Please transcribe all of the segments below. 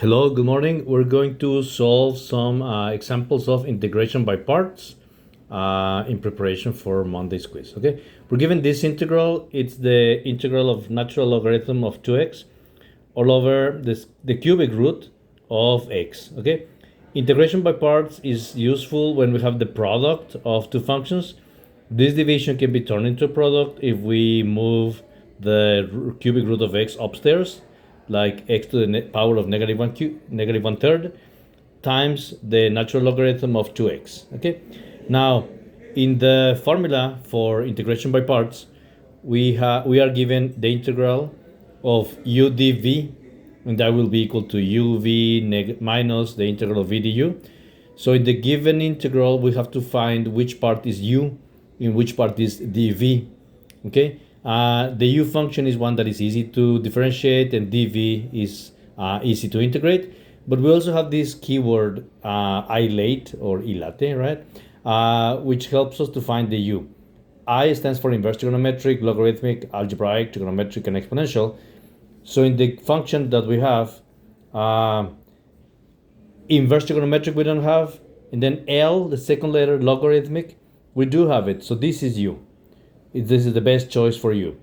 Hello, good morning. We're going to solve some examples of integration by parts in preparation for Monday's quiz. Okay, we're given this integral. It's the integral of natural logarithm of 2x all over the cubic root of x. Okay, integration by parts is useful when we have the product of two functions. This division can be turned into a product if we move the cubic root of x upstairs, like x to the power of negative one third times the natural logarithm of 2x. Okay, now in the formula for integration by parts, we are given the integral of u dv, and that will be equal to uv minus the integral of v du. So in the given integral, we have to find which part is u and which part is dv. Okay, the u function is one that is easy to differentiate, and dv is easy to integrate. But we also have this keyword ilate or ilate, right? Which helps us to find the u. I stands for inverse trigonometric, logarithmic, algebraic, trigonometric, and exponential. So in the function that we have, inverse trigonometric we don't have, and then L, the second letter, logarithmic, we do have it. So this is u. This is the best choice for you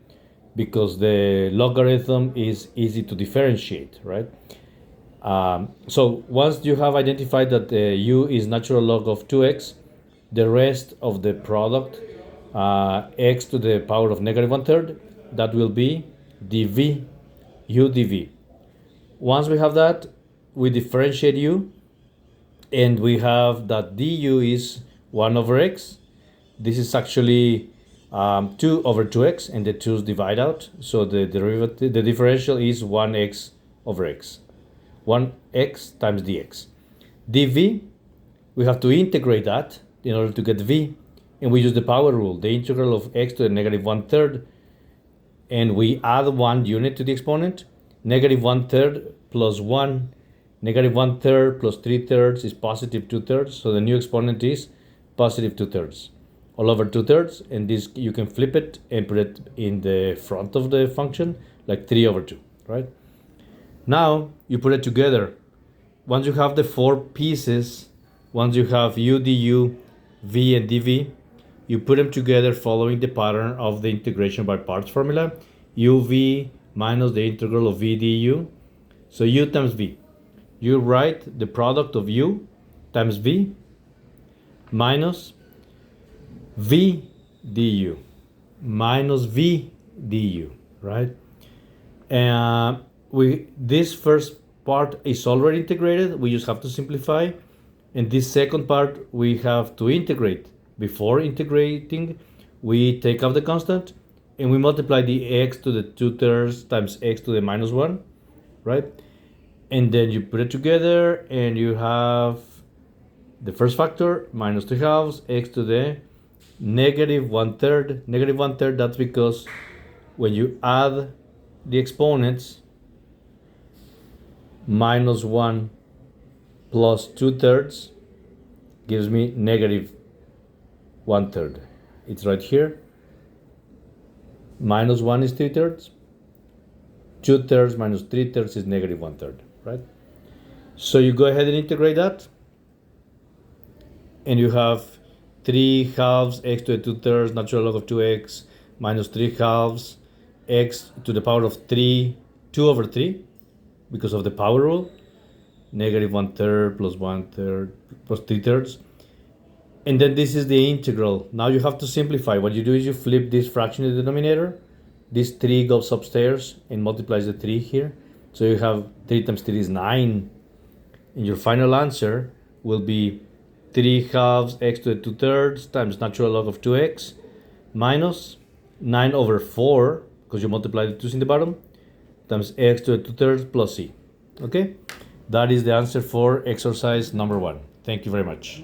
because the logarithm is easy to differentiate, right? So once you have identified that u is natural log of 2x, the rest of the product, x to the power of negative one third, that will be dv, u dv. Once we have that, we differentiate u, and we have that du is 1 over x. This is actually 2 over 2x, and the 2's divide out. So the differential is 1x over x. 1x times dx. dv, we have to integrate that in order to get v, and we use the power rule, the integral of x to the negative one third, and we add 1 unit to the exponent. Negative one third plus 1, negative one third plus 3/3 is positive 2/3. So the new exponent is positive 2/3. All over 2/3, and this you can flip it and put it in the front of the function, like 3 over 2, right? Now you put it together. Once you have the four pieces, once you have u du, v, and dv, you put them together following the pattern of the integration by parts formula, uv minus the integral of v du. So u times v. You write the product of u times v minus v du minus v du, right? And this first part is already integrated. We just have to simplify. And this second part we have to integrate. Before integrating, we take out the constant and we multiply the x to the 2/3 times x to the minus 1, right? And then you put it together and you have the first factor minus 2/2 x to the negative one third. Negative one third, that's because when you add the exponents, minus 1 plus 2/3 gives me negative one third. It's right here. Minus 1 is 3/3. 2/3 minus 3/3 is negative one third, right? So you go ahead and integrate that, and you have 3/2 x to the 2/3 natural log of 2x minus 3/2 x to the power of 3, 2 over 3, because of the power rule, negative one third plus 1/3 plus 3/3. And then this is the integral. Now you have to simplify. What you do is you flip this fraction in the denominator. This 3 goes upstairs and multiplies the 3 here. So you have 3 times 3 is 9. And your final answer will be 3/2 x to the 2/3 times natural log of 2x minus 9 over 4, because you multiply the 2's in the bottom, times x to the 2/3 plus c. Okay? That is the answer for exercise number 1. Thank you very much.